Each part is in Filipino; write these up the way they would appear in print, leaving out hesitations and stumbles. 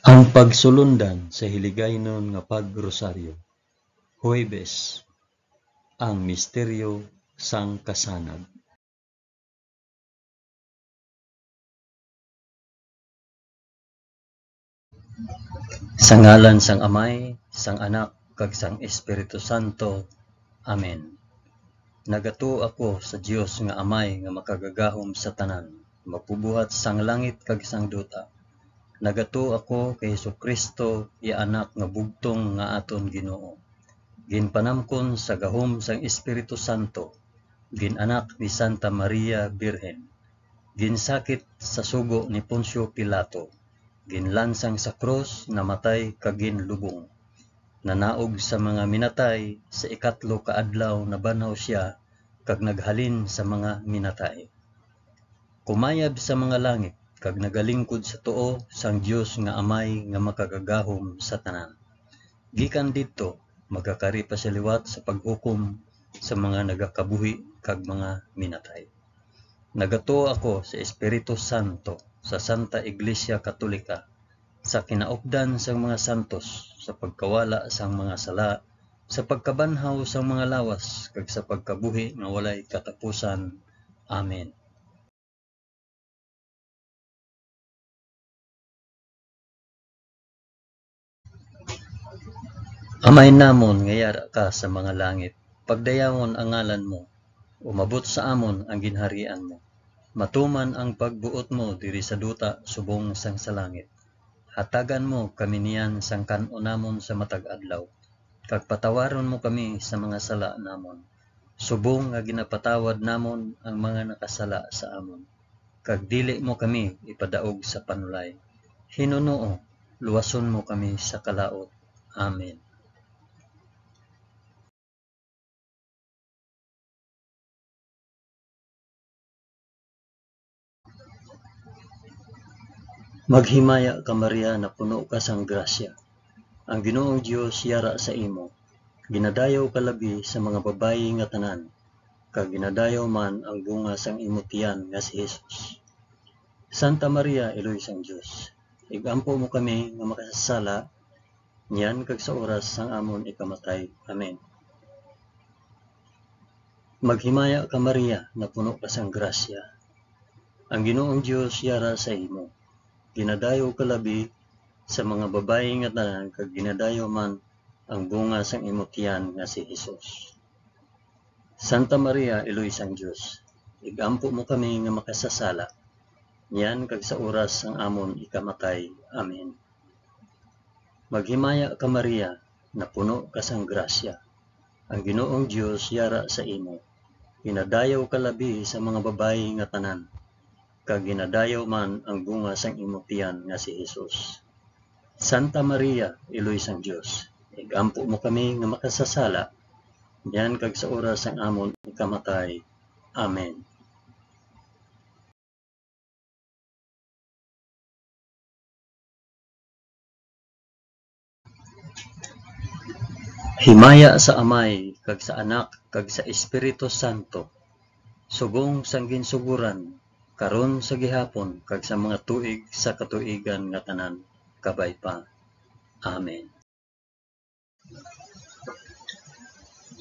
Ang pagsulundan sa hiligaynon nga pagrosaryo. Huwebes, ang misteryo sang kasanag. Sa ngalan sang Amay, sang Anak, kag sang Espiritu Santo. Amen. Nagato ako sa Dios nga Amay nga makagagahom sa tanan, mapubuhat sang langit kag sang duta. Nagato ako kay Jesucristo, iya anak nga bugtong nga aton Ginoo. Ginpanamkon sa gahom sang Espiritu Santo, ginanak ni Santa Maria Birhen, ginsakit sa sugo ni Poncio Pilato, ginlansang sa krus, namatay kag ginlubong. Nanaog sa mga minatay, sa ikatlo ka adlaw nabanhaw siya kag naghalin sa mga minatay. Kumayab sa mga langit kag nagalingkod sa tuo sang Dios nga Amay nga makagagahom sa tanan. Gikan didto magakari pa sa liwat sa paghukom sa mga nagakabuhi kag mga minatay. Nagato ako sa Espiritu Santo, sa Santa Iglesia Katolika, sa kinaupdan sang mga santos, sa pagkawala sang mga sala, sa pagkabanhaw sang mga lawas, kag sa pagkabuhi nga walay katapusan. Amen. Amay namon nga yara ka sa mga langit, pagdayawon ang ngalan mo, umabot sa amon ang ginharian mo. Matuman ang pagbuot mo diri sa duta subong sang sa langit. Hatagan mo kami niyan sang kan-o namon sa matag adlaw, kag patawaron mo kami sa mga sala namon. Subong nga ginapatawad namon ang mga nakasala sa amon. Kag dili mo kami ipadaog sa panulay. Hinunoo, luwason mo kami sa kalaot. Amen. Maghimaya ka Maria na puno ka sang grasya. Ang Ginoong Dios yara sa imo. Ginadayaw ka labi sa mga babayi nga tanan, kag ginadayaw man ang bunga sang imo tiyan nga si Jesus. Santa Maria, Eloy sang Dios, igampo mo kami nga makasasala, niyan kag sa oras sang amon ikamatay. Amen. Maghimaya ka Maria na puno ka sang grasya. Ang Ginoong Dios yara sa imo. Ginadayaw ka labi sa mga babayi nga tanan, kag ginadayaw man ang bunga sang imo tiyan nga si Jesus. Santa Maria, Eloy sang Dios, igampo mo kami nga makasasala, niyan kag sa oras sang amon ikamatay. Amen. Maghimaya ka Maria na puno ka sang grasya. Ang Ginoong Dios yara sa imo. Ginadayaw ka labi sa mga babayi nga tanan, kag ginadayaw man ang bunga sang imo tiyan nga si Jesus. Santa Maria, Eloy sang Dios, igampo mo kami nga makasasala, diyan kag sa oras sang amon ikamatay. Amen. Himaya sa Amay, kag sa Anak, kag sa Espiritu Santo, subong sang ginsuguran, karon sa gihapon, kag sa mga tuig sa katuigan nga tanan, kabay pa. Amen.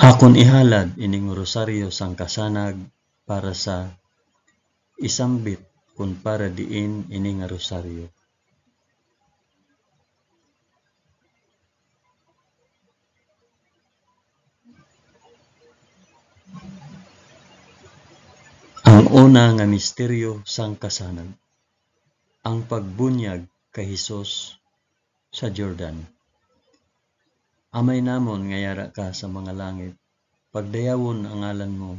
Akon ihalad ining rosaryo sang kasanag para sa isambit kun para diin ini nga rosaryo. Ang una nga misteryo sang kasanag, ang pagbunyag kay Hesus sa Jordan. Amay namon nga yara ka sa mga langit, pagdayawon ang ngalan mo,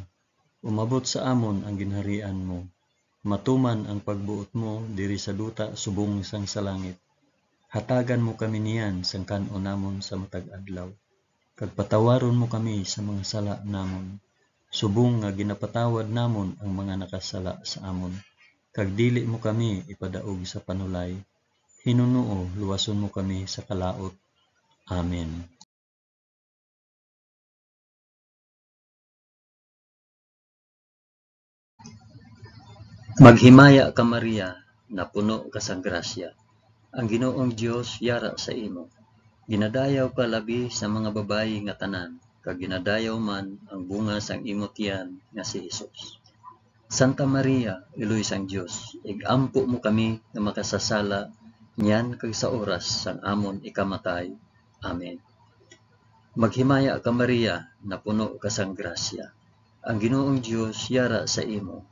umabot sa amon ang ginharian mo, matuman ang pagbuot mo diri sa duta subong sang sa langit. Hatagan mo kami niyan sang kan-o namon sa matag adlaw, kag patawaron mo kami sa mga sala namon, subong nga ginapatawad namon ang mga nakasala sa amon. Kag dili mo kami ipadaog sa panulay. Hinunoo, luwason mo kami sa kalaot. Amen. Maghimaya ka Maria na puno ka sa grasya. Ang Ginoong Dios yara sa imo. Ginadayaw ka labi sa mga babayi nga tanan, kag ginadayaw man ang bunga sang imo tiyan nga si Hesus. Santa Maria, Iloy sang Dios, igampo mo kami nga makasasala niyan kag sa oras sang amon ikamatay. Amen. Maghimaya ka Maria, na puno ka sang grasya. Ang Ginoong Dios yara sa imo.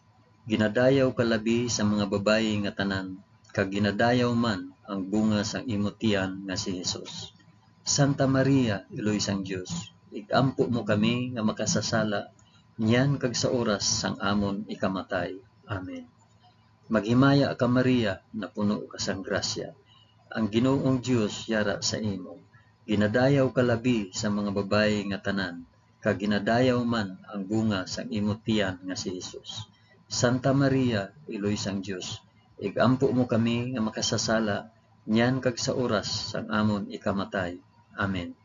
Ginadayaw ka labi sa mga babayi nga tanan, kag ginadayaw man ang bunga sang imo tiyan nga si Hesus. Santa Maria, Iloy sang Dios, igampo mo kami nga makasasala niyan kag sa oras sang amon ikamatay. Amen. Maghimaya ka Maria, na puno ka sang grasya. Ang Ginoong Dios yara sa imo. Ginadayaw ka labi sa mga babayi nga tanan, kag ginadayaw man ang bunga sang imo tiyan nga si Hesus. Santa Maria, Iloy sang Dios, igampo mo kami nga makasasala niyan kag sa oras sang amon ikamatay. Amen.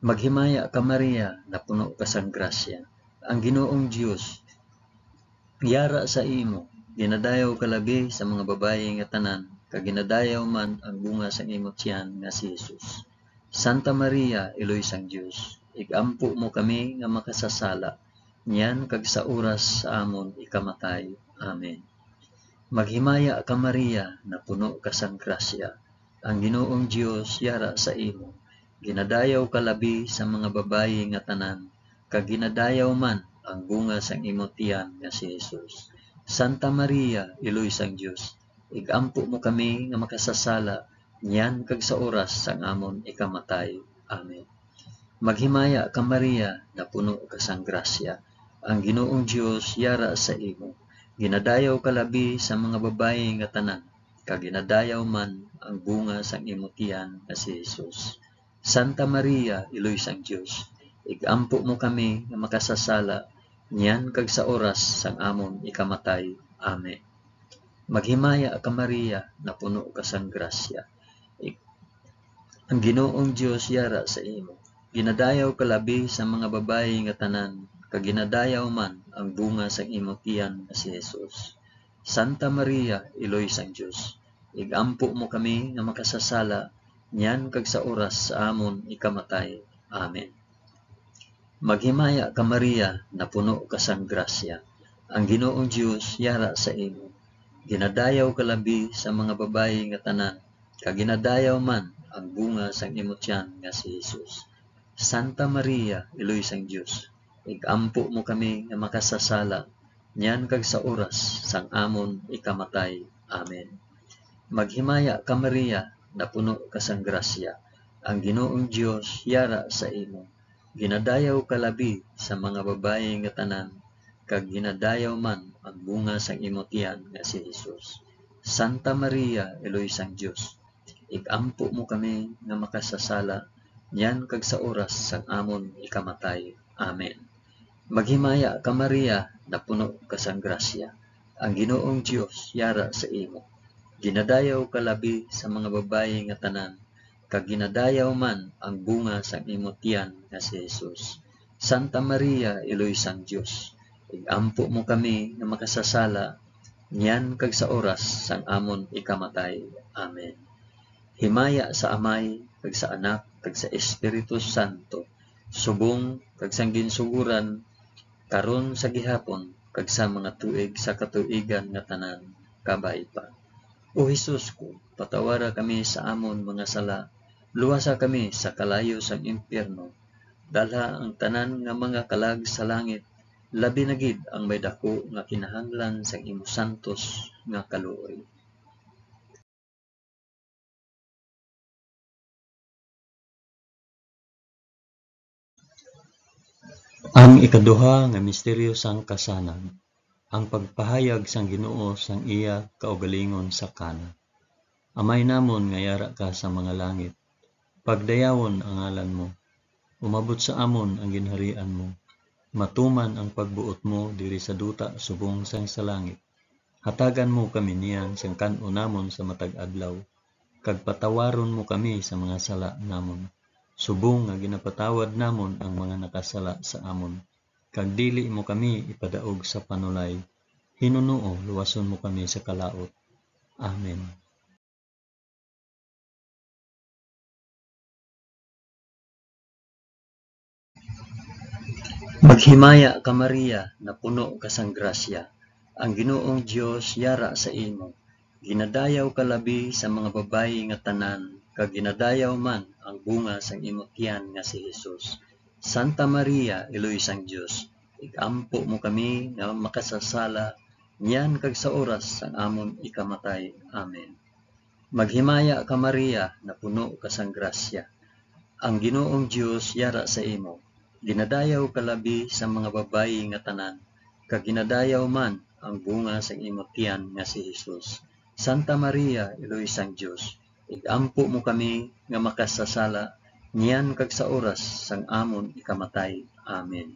Maghimaya ka Maria, na puno ka sang grasya. Ang Ginoong Dios yara sa imo. Ginadayaw ka labi sa mga babayi nga tanan, kag ginadayaw man ang bunga sang imo tiyan nga si Hesus. Santa Maria, Iloy sang Dios, igampo mo kami nga makasasala niyan kag sa oras sa amon ikamatay. Amen. Maghimaya ka Maria, na puno ka sang grasya. Ang Ginoong Dios yara sa imo. Ginadayaw ka labi sa mga babayi nga tanan, kag ginadayaw man ang bunga sang imo tiyan nga si Hesus. Santa Maria, Iloy sang Dios, igampo mo kami nga makasasala niyan kag sa oras sang amon ikamatay. Amen. Maghimaya ka Maria, na puno ka sang grasya. Ang Ginoong Dios yara sa imo. Ginadayaw ka labi sa mga babayi nga tanan, kag ginadayaw man ang bunga sang imo tiyan nga si Hesus. Santa Maria, Iloy sang Dios, igampo mo kami nga makasasala niyan kag sa oras sang amon ikamatay. Amen. Maghimaya ka Maria, na puno ka sang grasya. Ang Ginoong Dios yara sa imo. Ginadayaw ka labi sa mga babayi nga tanan, kag ginadayaw man ang bunga sang imo tiyan nga si Hesus. Santa Maria, Iloy sang Dios, igampo mo kami nga makasasala niyan kag sa oras sa amon ikamatay. Amen. Maghimaya ka Maria, na puno ka sang grasya. Ang Ginoong Dios yara sa imo. Ginadayaw ka labi sa mga babayi nga tanan, kag ginadayaw man ang bunga sang imo tiyan nga si Hesus. Santa Maria, Iloy sang Dios, igampo mo kami nga makasasala niyan kag sa oras sang amon ikamatay. Amen. Maghimaya ka Maria, na puno ka sang grasya. Ang Ginoong Dios yara sa imo. Ginadayaw ka labi sa mga babayi nga tanan, kag ginadayaw man ang bunga sang imo tiyan nga si Hesus. Santa Maria, Iloy sang Dios, igampo mo kami nga makasasala niyan kag sa oras sang amon ikamatay. Amen. Maghimaya ka Maria, na puno ka sang grasya. Ang Ginoong Dios yara sa imo. Ginadayaw ka labi sa mga babayi nga tanan, kag ginadayaw man ang bunga sang imo tiyan nga si Hesus. Santa Maria, Iloy sang Dios, igampo mo kami nga makasasala niyan kag sa oras sang amon ikamatay. Amen. Himaya sa Amay, kag sa Anak, kag sa Espiritu Santo, subong kag sang ginsuguran karon sa gihapon kag sa mga tuig sa katuigan nga tanan. Kabay pa. O Hesus ko, patawara kami sa amon mga sala, luwasa kami sa kalayo sang impyerno, dalha ang tanan nga mga kalag sa langit, labi na gid ang may dako nga kinahanglan sang imo santos nga kaluoy. Ang ikaduha nga misteryo sang kasanan, ang pagpahayag sang Ginoo sang iya kaugalingon sa Kana. Amay namon nga yara ka sa mga langit, pagdayawon ang ngalan mo, umabot sa amon ang ginharian mo, matuman ang pagbuot mo diri sa duta subong sang sa langit. Hatagan mo kami niyan sang kan-o namon sa matag adlaw, kag patawaron mo kami sa mga sala namon, subong nga ginapatawad namon ang mga nakasala sa amon. Kag dili mo kami ipadaog sa panulay, hinunuo luwason mo kami sa kalaot. Amen. Maghimaya ka Maria, na puno ka sang grasya. Ang Ginoong Dios yara sa imo. Ginadayaw ka labi sa mga babayi nga tanan, kag ginadayaw man ang bunga sang imong tiyan nga si Jesus. Santa Maria, Iloy sang Dios, igampo mo kami nga makasasala, niyan kag sa oras sang amon ikamatay. Amen. Maghimaya ka Maria, na puno ka sang grasya. Ang Ginoong Dios yara sa imo. Ginadayaw ka labi sa mga babayi nga tanan, kag ginadayaw man ang bunga sang imong tiyan nga si Jesus. Santa Maria, Iloy sang Dios, igampo mo kami nga makasasala, niyan kag sa oras sang amon ikamatay. Amen.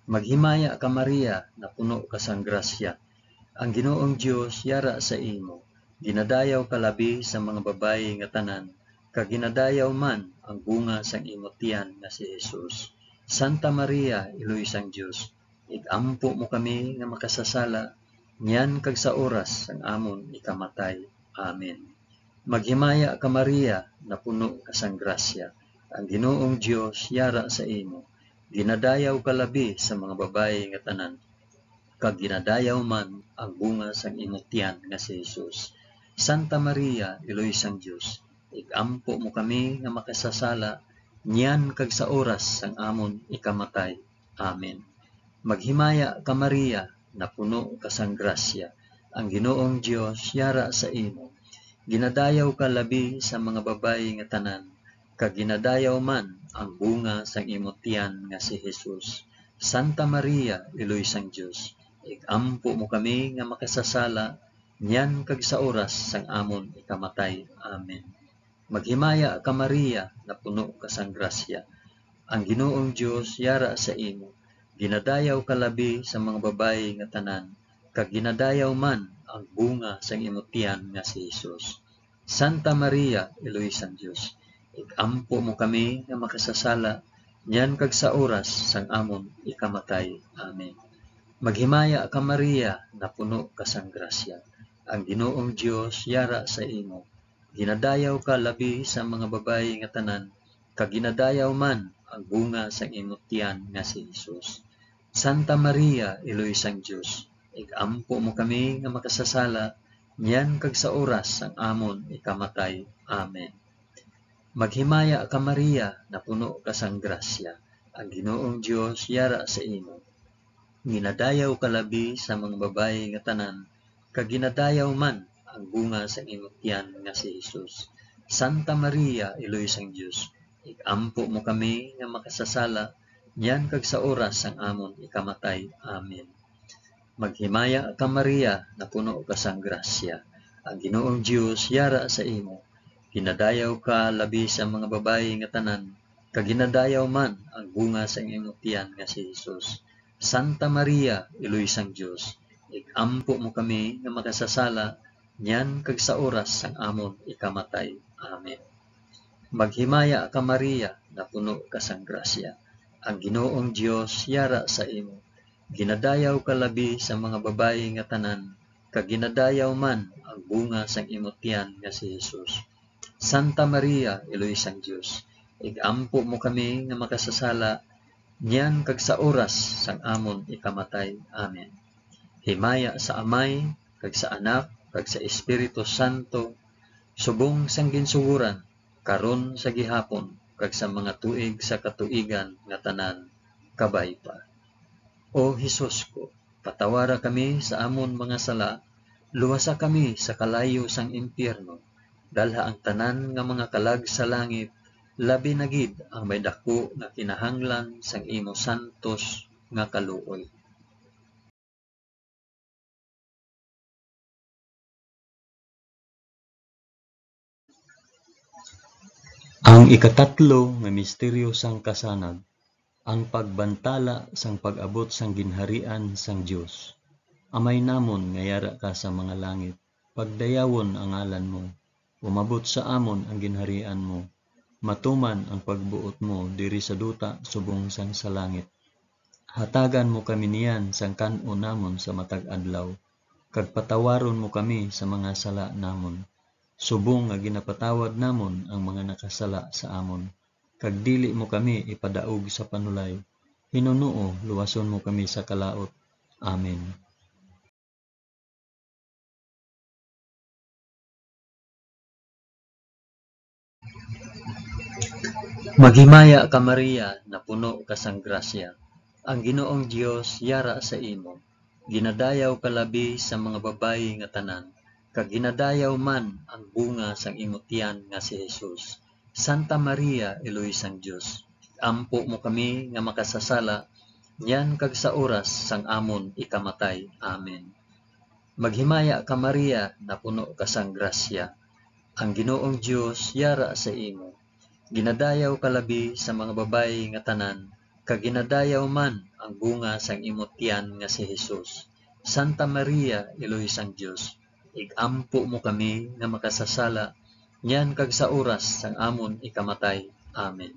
Maghimaya ka Maria, na puno ka sang grasya. Ang Ginoong Dios yara sa imo. Ginadayaw ka labi sa mga babayi nga tanan, kag ginadayaw man ang bunga sang imong tiyan nga si Jesus. Santa Maria, Iloy sang Dios, igampo mo kami nga makasasala, niyan kag sa oras sang amon ikamatay. Amen. Maghimaya ka Maria, na puno ka sang grasya. Ang Ginoong Dios yara sa imo. Ginadayaw ka labi sa mga babayi nga tanan, kag ginadayaw man ang bunga sang imong tiyan nga si Jesus. Santa Maria, Iloy sang Dios, igampo mo kami nga makasasala, niyan kag sa oras sang amon ikamatay. Amen. Maghimaya ka Maria, na puno ka sang grasya. Ang Ginoong Dios yara sa imo. Ginadayaw ka labi sa mga babayi nga tanan, kag ginadayaw man ang bunga sang imong tiyan nga si Jesus. Santa Maria, Iloy sang Dios, igampo mo kami nga makasasala, niyan kag sa oras sang amon ikamatay. Amen. Maghimaya ka Maria, na puno ka sang grasya. Ang Ginoong Dios yara sa imo. Ginadayaw ka labi sa mga babayi nga tanan, kag ginadayaw man ang bunga sang imong tiyan nga si Jesus. Santa Maria, Iloy sang Dios, igampo mo kami nga makasasala, niyan kag sa oras sang amon ikamatay. Amen. Maghimaya ka Maria, na puno ka sang grasya. Ang Ginoong Dios yara sa imo. Ginadayaw ka labi sa mga babayi nga tanan, kag ginadayaw man ang bunga sang imong tiyan nga si Jesus. Santa Maria, Iloy sang Dios, igampo mo kami nga makasasala, niyan kag sa oras sang amon ikamatay. Amen. Maghimaya ka Maria, na puno ka sang grasya. Ang Ginoong Dios yara sa imo. Ginadayaw ka labi sa mga babayi nga tanan, kag ginadayaw man ang bunga sa imong tiyan nga si Jesus. Santa Maria, Iloy sang Dios, igampo mo kami nga makasasala, niyan kag sa oras sang amon ikamatay. Amen. Maghimaya ka Maria, na puno ka sang grasya. Ang Ginoong Dios yara sa imo. Ginadayaw ka labi sa mga babayi nga tanan, kag ginadayaw man ang bunga sa imong tiyan nga si Jesus. Santa Maria, Iloy sang Dios, igampo mo kami nga makasasala, niyan kag sa oras sang amon ikamatay. Amen. Maghimaya ka Maria, na puno ka sang grasya. Ang Ginoong Dios yara sa imo. Ginadayaw ka labi sa mga babayi nga tanan, kag ginadayaw man ang bunga sang imong tiyan nga si Jesus. Santa Maria, Iloy sang Dios, igampo mo kami nga makasasala, niyan kag sa oras sang amon ikamatay. Amen. Himaya sa Amay, kag sa Anak, kag sa Espiritu Santo, subong sang ginsuguran, karon sa gihapon, kag sa mga tuig sa katuigan nga tanan, kabay pa. O Hesus ko, patawara kami sa amon mga sala, luwasa kami sa kalayo sang impyerno, dalha ang tanan nga mga kalag sa langit, labi na gid ang may dako nga kinahanglan sang imo santos nga kaluoy. Ang ikatatlo nga misteryo sang kasanag, ang pagbantala sang pag-abot sang ginharian sang Dios. Amay namon nga yara ka sa mga langit, pagdayawon ang ngalan mo, umabot sa amon ang ginharian mo, matuman ang pagbuot mo diri sa duta subong sang sa langit. Hatagan mo kami niyan sang kan-on namon sa matag adlaw, kag patawaron mo kami sa mga sala namon, subong nga ginapatawad namon ang mga nakasala sa amon, kag dili mo kami ipadaog sa panulay, Hinunoo, luwason mo kami sa kalaot. Amen. Maghimaya ka Maria, na puno ka sang grasya. Ang Ginoong Dios yara sa imo. Ginadayaw ka labi sa mga babayi nga tanan, kag ginadayaw man ang bunga sang imong tiyan nga si Jesus. Santa Maria, Eloy sang Dios, ampo mo kami nga makasasala, yan kag sa oras sang amon ikamatay. Amen. Maghimaya ka Maria, na puno ka sang grasya. Ang Ginoong Dios yara sa imo. Ginadayaw ka labi sa mga babayi nga tanan, kag ginadayaw man ang bunga sang imong tiyan nga si Jesus. Santa Maria, Eloy sang Dios, igampo mo kami nga makasasala, yan kag sa oras sang amon ikamatay. Amen.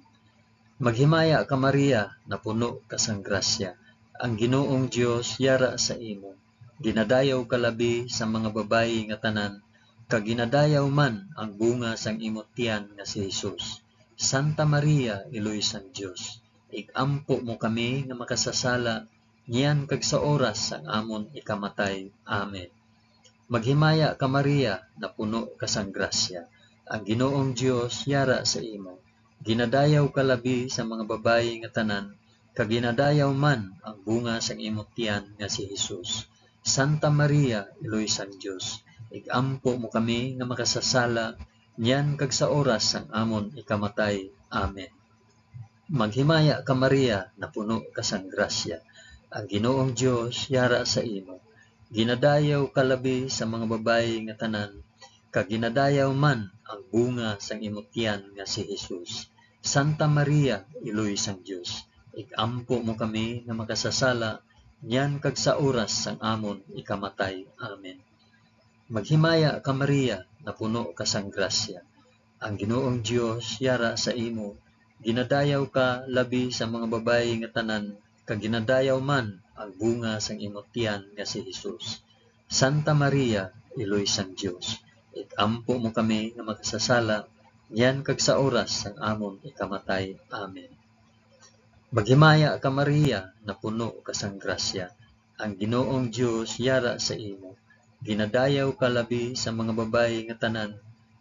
Maghimaya ka Maria, na puno ka sang grasya. Ang Ginoong Dios yara sa imo. Ginadayaw ka labi sa mga babayi nga tanan, kag ginadayaw man ang bunga sang imong tiyan nga si Jesus. Santa Maria, Eloy sang Dios, igampo mo kami nga makasasala, niyan kag sa oras sang amon ikamatay. Amen. Maghimaya ka Maria, na puno ka sang grasya. Ang Ginoong Dios yara sa imo. Ginadayaw ka labi sa mga babayi nga tanan, kag ginadayaw man ang bunga sang imong tiyan nga si Jesus. Santa Maria, Eloy sang Dios, igampo mo kami nga makasasala, niyan kag sa oras sang amon ikamatay. Amen. Maghimaya ka Maria, na puno ka sang grasya. Ang Ginoong Dios yara sa imo. Ginadayaw ka labi sa mga babayi nga tanan, kag ginadayaw man ang bunga sang imong tiyan nga si Jesus. Santa Maria, Eloy sang Dios, igampo mo kami nga makasasala, niyan kag sa oras sang amon ikamatay. Amen. Maghimaya ka Maria, na puno ka sang grasya. Ang Ginoong Dios yara sa imo. Ginadayaw ka labi sa mga babayi nga tanan, kag ginadayaw man ang bunga sang imong tiyan nga si Jesus. Santa Maria, Eloy sang Dios, igampo mo kami nga makasasala, yan kag sa oras sang amon ikamatay. Amen. Maghimaya ka Maria, na puno ka sang grasya. Ang Ginoong Dios yara sa imo. Ginadayaw ka labi sa mga babayi nga tanan,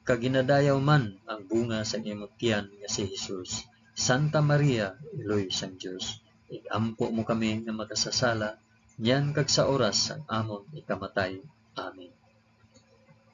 kag ginadayaw man ang bunga sang imong tiyan nga si Jesus. Santa Maria, Eloy sang Dios, igampo mo kami nga makasasala, yan kag sa oras sang amon ikamatay. Amen.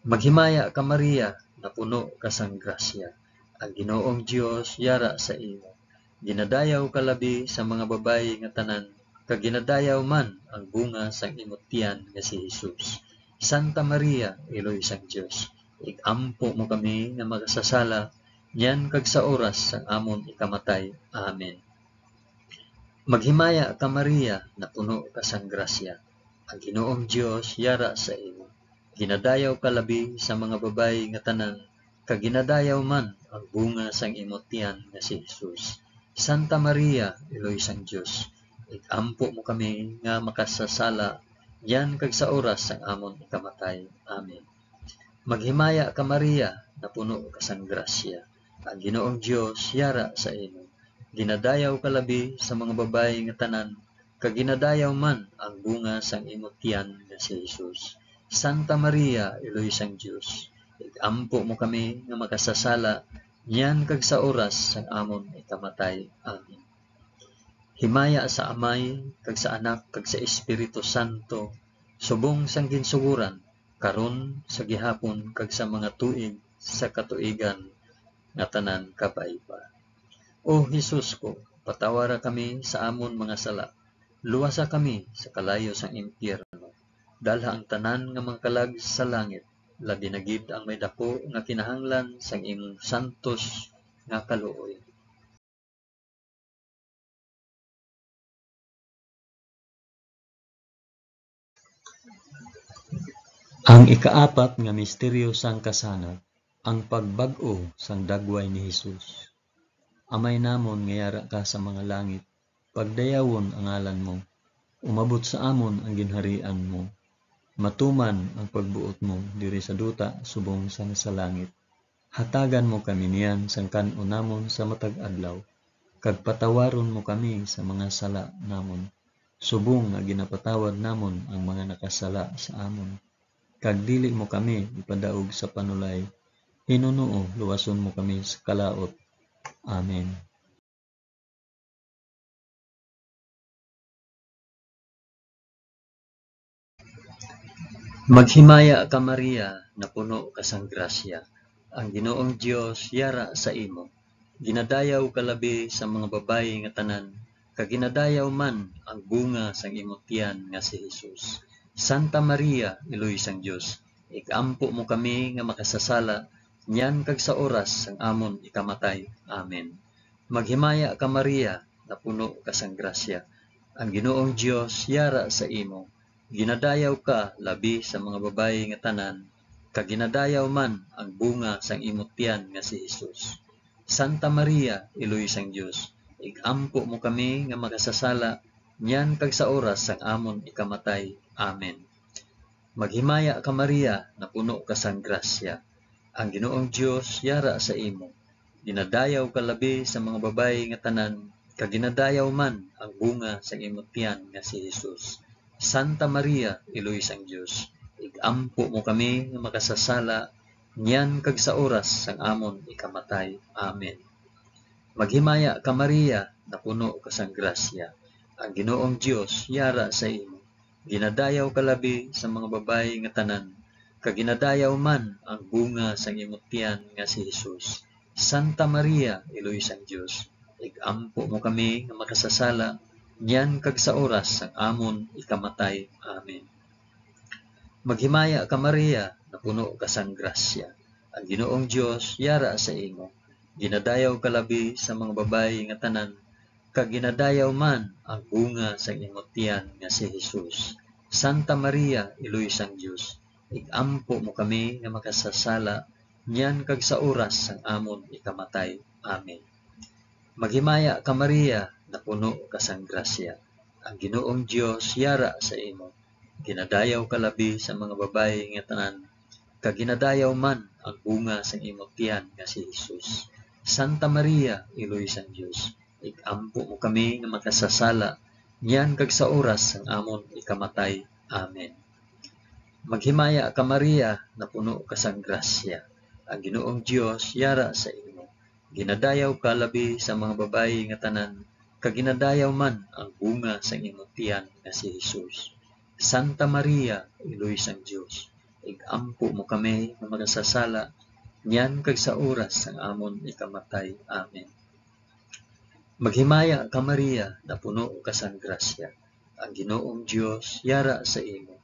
Maghimaya ka Maria, na puno ka sang grasya. Ang Ginoong Dios yara sa imo. Ginadayaw ka labi sa mga babayi nga tanan, kag ginadayaw man ang bunga sang imong tiyan nga si Jesus. Santa Maria, Eloy sang Dios, igampo mo kami nga makasasala, yan kag sa oras sang amon ikamatay. Amen. Maghimaya ka Maria, na puno ka sang grasya. Ang Ginoong Dios yara sa imo. Ginadayaw ka labi sa mga babayi nga tanan, kag ginadayaw man ang bunga sang imong tiyan nga si Jesus. Santa Maria, Eloy sang Dios, igampo mo kami nga makasasala, yan kag sa oras sang amon ikamatay. Amen. Maghimaya ka Maria, na puno ka sang grasya. Ang Ginoong Dios yara sa imo. Ginadayaw ka labi sa mga babayi nga tanan, kag ginadayaw man ang bunga sang imong tiyan nga si Jesus. Santa Maria, Eloy sang Dios, igampo mo kami nga makasasala, niyan kag sa oras sang amon ikamatay. Amen. Himaya sa Amay, kag sa Anak, kag sa Espiritu Santo, subong sang ginsuguran, karon sa gihapon, kag sa mga tuig sa katuigan nga tanan kapaiba. O Jesus ko, patawara kami sa amon mga sala, luwasa kami sa kalayo sang impyerno, dalha ang tanan nga mangkalag sa langit, labi na gid ang may dako nga kinahanglan sang imong santos nga kaluoy. Ang ikaapat nga misteryo sang kasanag, ang pagbag-o sang dagway ni Jesus. Amay namon nga yara ka sa mga langit, pagdayawon ang ngalan mo, umabot sa amon ang ginharian mo, matuman ang pagbuot mo diri sa duta subong sa langit. Hatagan mo kami niyan sang kan-o namon sa matag adlaw, kag patawaron mo kami sa mga sala namon. Subong nga ginapatawad namon ang mga nakasala sa amon. Kag dili mo kami ipadaog sa panulay. Hinunoo, luwason mo kami sa kalaot. Amen. Maghimaya ka Maria, na puno ka sang grasya. Ang Ginoong Dios yara sa imo. Ginadayaw ka labi sa mga babayi nga tanan, kag ginadayaw man ang bunga sang imong tiyan nga si Jesus. Santa Maria, Iloy sang Dios, ikampo mo kami nga makasasala, nyan kag sa oras sang amon ikamatay. Amen. Maghimaya ka Maria, na puno ka sang grasya. Ang Ginoong Dios yara sa imo. Ginadayaw ka labi sa mga babayi nga tanan, kag ginadayaw man ang bunga sang imong tiyan nga si Jesus. Santa Maria, Iloy sang Dios, igampo mo kami nga makasasala, nyan kag sa oras sang amon ikamatay. Amen. Maghimaya ka Maria, na puno ka sang grasya. Ang Ginoong Dios yara sa imo. Ginadayaw ka labi sa mga babayi nga tanan, kag ginadayaw man ang bunga sang imong tiyan nga si Jesus. Santa Maria, Iloy sang Dios, igampo mo kami nga makasasala, nyan kag sa oras sang amon ikamatay. Amen. Maghimaya ka Maria, na puno ka sang grasya. Ang Ginoong Dios yara sa imo. Ginadayaw ka labi sa mga babayi nga tanan, kag ginadayaw man ang bunga sang imong tiyan nga si Jesus. Santa Maria, Iloy sang Dios, igampo mo kami nga makasasala, nyan kag sa oras sang amon ikamatay. Amen. Maghimaya ka Maria, na puno ka sang grasya. Ang Ginoong Dios yara sa imo. Ginadayaw ka labi sa mga babayi nga tanan, kag ginadayaw man ang bunga sang imong tiyan nga si Jesus. Santa Maria, Iloy sang Dios, igampo mo kami nga makasasala, nyan kag sa oras sang amon ikamatay. Amen. Maghimaya ka Maria, na puno ka sang grasya. Ang Ginoong Dios yara sa imo. Ginadayaw ka labi sa mga babayi nga tanan, kag ginadayaw man ang bunga sang imong tiyan nga si Jesus. Santa Maria, Iloy sang Dios, igampo mo kami nga makasasala, nyan kag sa oras sang amon ikamatay. Amen. Maghimaya ka Maria, na puno ka sang grasya. Ang Ginoong Dios yara sa imo. Ginadayaw ka labi sa mga babayi nga tanan, kag ginadayaw man ang bunga sang imong tiyan nga si Jesus. Santa Maria, Iloy sang Dios, igampo mo kami nga makasasala, nyan kag sa oras sang amon ikamatay. Amen. Maghimaya ka Maria, na puno ka sang grasya. Ang Ginoong Dios yara sa imo.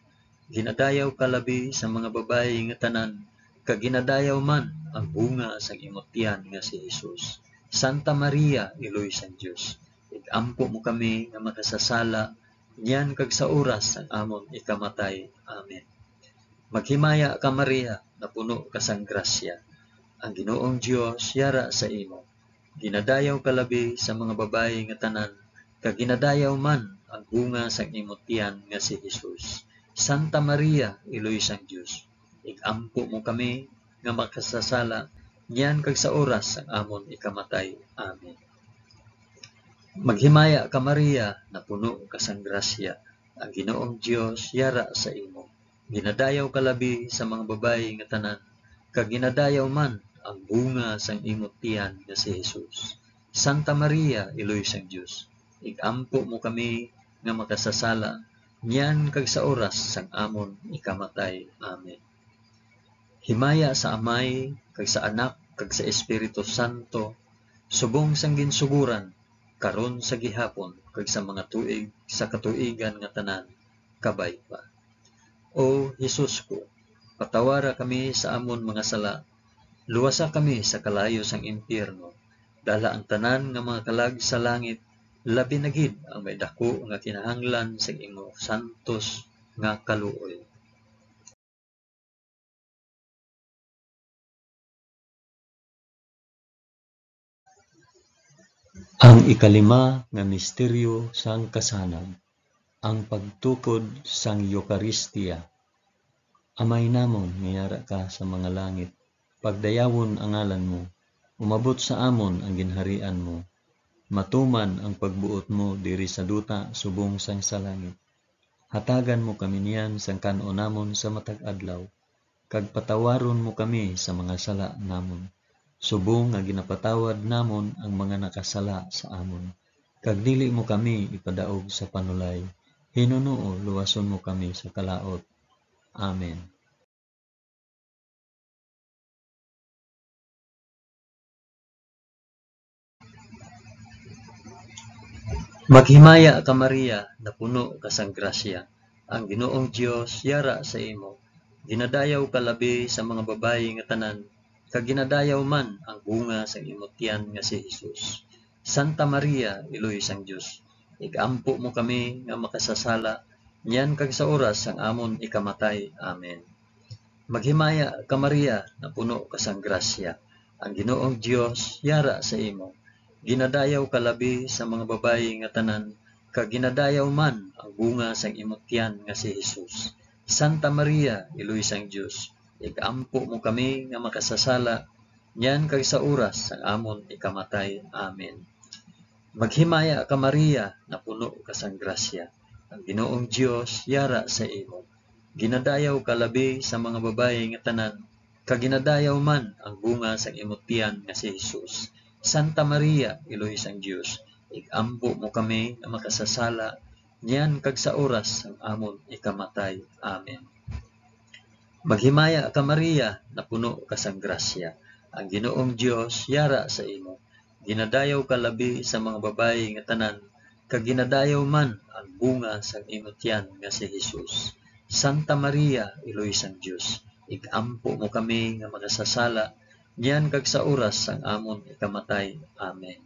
Ginadayaw ka labi sa mga babayi nga tanan, kag ginadayaw man ang bunga sang imong tiyan nga si Jesus. Santa Maria, Iloy sang Dios, igampo mo kami nga makasasala, nyan kag sa oras sang amon ikamatay. Amen. Maghimaya ka Maria, na puno ka sang grasya. Ang Ginoong Dios yara sa imo. Ginadayaw ka labi sa mga babayi nga tanan, kag ginadayaw man ang bunga sang imong tiyan nga si Jesus. Santa Maria, Iloy sang Dios, igampo mo kami nga makasasala, nyan kag sa oras sang amon ikamatay. Amen. Maghimaya ka Maria, na puno ka sang grasya. Ang Ginoong Dios yara sa imo. Ginadayaw ka labi sa mga babayi nga tanan, kag ginadayaw man ang bunga sang imong tiyan nga si Jesus. Santa Maria, Iloy sang Dios, igampo mo kami nga makasasala, nyan kag sa oras sang amon ikamatay. Amen. Himaya sa Amay, kag sa Anak, kag sa Espiritu Santo, subong sang ginsuguran, karon sa gihapon, kag sa mga tuig sa katuigan nga tanan, kabay pa. O Jesus ko, patawara kami sa amon mga sala, luwasa kami sa kalayo sang impyerno, dala ang tanan nga mga kalag sa langit, labi na gid ang may dako nga kinahanglan sa imong santos nga kaluoy. Ang ikalima nga misteryo sang kasanag, ang pagtukod sang Eucharistia. Amay namon nga yara ka sa mga langit, pagdayawon ang ngalan mo, umabot sa amon ang ginharian mo. Matuman ang pagbuot mo diri sa duta subong sang sa langit. Hatagan mo kami niyan sang kanon namon sa matag adlaw. Kag patawaron mo kami sa mga sala namon. Subong nga ginapatawad namon ang mga nakasala sa amon. Kag dili mo kami ipadaog sa panulay. Hinunoo luwason mo kami sa kalaot. Amen. Maghimaya ka Maria, na puno ka sang grasya. Ang Ginoong Dios yara sa imo. Ginadayaw ka labi sa mga babayi nga tanan, kag ginadayaw man ang bunga sa imong tiyan nga si Jesus. Santa Maria, Iloy sang Dios, igampo mo kami nga makasasala, niyan kag sa oras sang amon ikamatay. Amen. Maghimaya ka Maria, na puno ka sang grasya. Ang Ginoong Dios yara sa imo. Ginadayaw ka labi sa mga babayi nga tanan, kag ginadayaw man ang bunga sang imong tiyan nga si Jesus. Santa Maria, Iloy sang Dios, igampo mo kami nga makasasala, niyan kag sa oras sang amon ikamatay. Amen. Maghimaya ka Maria, na puno ka sang grasya. Ang Ginoong Dios yara sa imo. Ginadayaw ka labi sa mga babayi nga tanan, kag ginadayaw man ang bunga sang imong tiyan nga si Jesus. Santa Maria, Iloy sang Dios, igampo mo kami nga makasasala, niyan kag sa oras sang amon ikamatay. Amen. Maghimaya ka Maria, na puno ka sang grasya. Ang Ginoong Dios yara sa imo. Ginadayaw ka labi sa mga babayi nga tanan, kag ginadayaw man ang bunga sang imong tiyan nga si Jesus. Santa Maria, Iloy sang Dios, igampo mo kami nga makasasala, niyan kag sa oras sang amon ikamatay. Amen.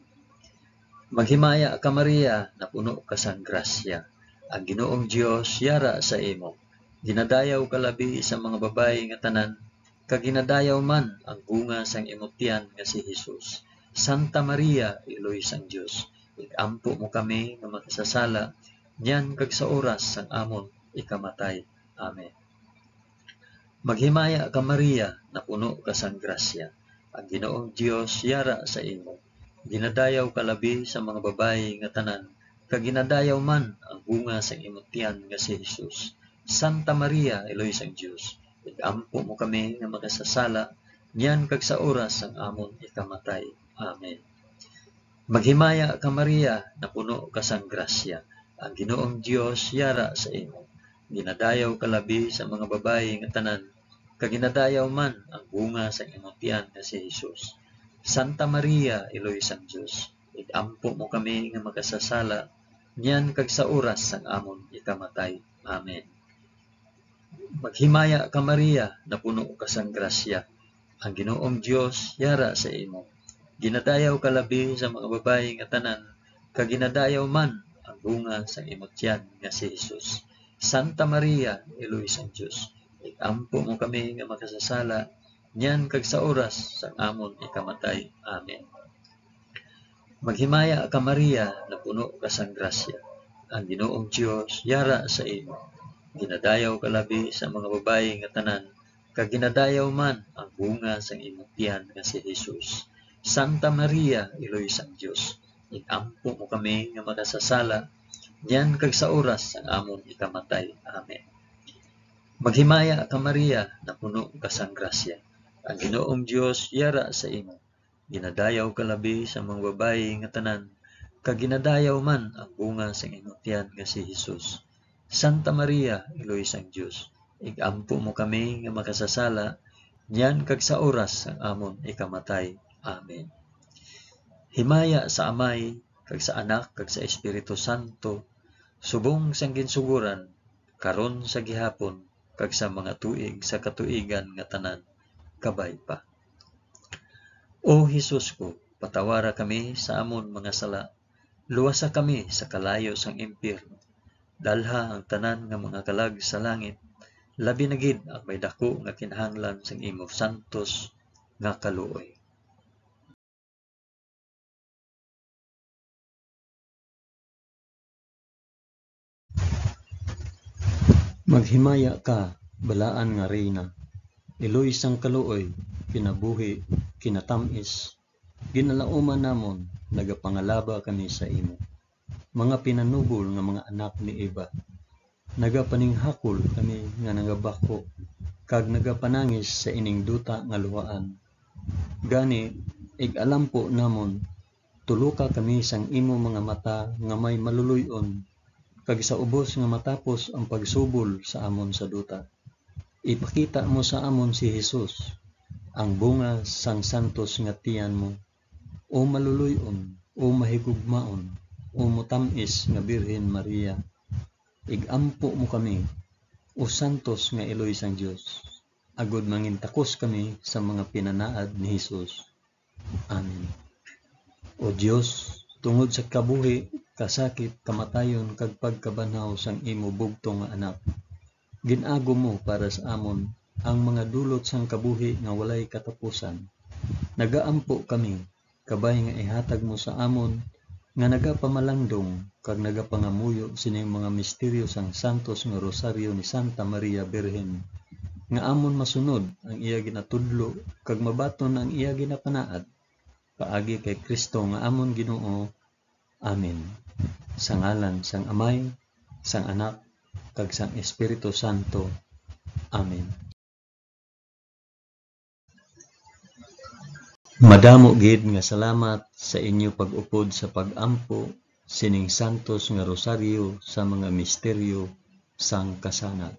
Maghimaya ka Maria, na puno ka sang grasya. Ang Ginoong Dios yara sa imo. Ginadayaw ka labi sa mga babayi nga tanan, kag ginadayaw man ang bunga sang imong tiyan nga si Jesus. Santa Maria, Iloy sang Dios, igampo mo kami nga makasasala, niyan kag sa oras sang amon ikamatay. Amen. Maghimaya ka Maria, na puno ka sang grasya. Ang Ginoong Dios yara sa imo. Ginadayaw ka labi sa mga babayi nga tanan, kag ginadayaw man ang bunga sang imong tiyan nga si Jesus. Santa Maria, Iloy sang Dios, igampo mo kami nga makasasala, niyan kag sa oras sang amon ikamatay. Amen. Maghimaya ka Maria, na puno ka sang grasya. Ang Ginoong Dios yara sa imo. Ginadayaw ka labi sa mga babayi nga tanan, kag ginadayaw man ang bunga sa imong tiyan nga si Jesus. Santa Maria, Iloy sang Dios, igampo mo kami nga makasasala, niyan kag sa oras sang amon ikamatay. Amen. Maghimaya ka Maria, na puno ka sang grasya. Ang Ginoong Dios yara sa imo. Ginadayaw ka labi sa mga babayi nga tanan, kag ginadayaw man ang bunga sa imong tiyan nga si Jesus. Santa Maria, Iloy sang Dios, igampo mo kami nga makasasala, niyan kag sa oras sang amon ikamatay. Amen. Maghimaya ka Maria, na puno ka sang grasya. Ang Ginoong Dios yara sa imo. Ginadayaw ka labi sa mga babayi nga tanan, kag ginadayaw man ang bunga sang imong tiyan nga si Jesus. Santa Maria, Iloy sang Dios, igampo mo kami nga makasasala, niyan kag sa oras sang amon ikamatay. Amen. Maghimaya ka Maria, na puno ka sang grasya. Ang Ginoong Dios yara sa imo. Ginadayaw ka labi sa mga babayi nga tanan, kag ginadayaw man ang bunga sang imong tiyan nga si Jesus. Santa Maria, Iloy sang Dios, igampo mo kami nga makasasala, niyan kag sa oras sang amon ikamatay. Amen. Himaya sa Amay, kag sa Anak, kag sa Espiritu Santo, subong sang ginsuguran, karon sa gihapon, kag sa mga tuig sa katuigan nga tanan, kabay pa. O Hesus ko, patawara kami sa amon mga sala, luwasa kami sa kalayo sang impyerno, dalha ang tanan nga mga kalag sa langit, labi na gid ang may dako nga kinahanglan sang imo santos nga kaluoy. Maghimaya ka, balaan nga reyna. Iloy sang kaluoy, kinabuhi, kinatamis, ginalauman namon, nagapangalaba kami sa imo. Mga pinanubol nga mga anak ni Eva, nagapaninghakol kami nga nagabako, kag nagapanangis sa ining duta nga luhaan. Gani, ig-alampo namon, tuluka kami sang imo mga mata nga may maluluyon, kag sa ubos nga matapos ang pagsubol sa amon sa duta. Ipakita mo sa amon si Jesus, ang bunga sang santos nga tiyan mo, o maluluyon, o mahigugmaon, o mutamis nga Birhen Maria. Igampo mo kami, o santos nga Eloy sang Dios, agud mangintakos kami sa mga pinanaad ni Jesus. Amen. O Dios, tungod sa kabuhi, kasakit, kamatayon, kag pagkabanhaw sang imo bugtong nga anak, ginago mo para sa amon ang mga dulot sang kabuhi nga walay katapusan. Nagaampo kami, kabay nga ihatag mo sa amon, nga nagapamalandong, kag nagapangamuyo sining mga misteryo sang santos nga rosaryo ni Santa Maria Birhen, nga amon masunod ang iya ginatudlo, kag mabaton ang iya ginapanaad, paagi kay Kristo nga amon Ginoo. Amen. Sa ngalan sang Amay, sang Anak, kag sang Espiritu Santo. Amen. Madamo gid nga salamat sa inyo pag-upod sa pag-ampo sining santos nga rosaryo sa mga misteryo sang kasanag.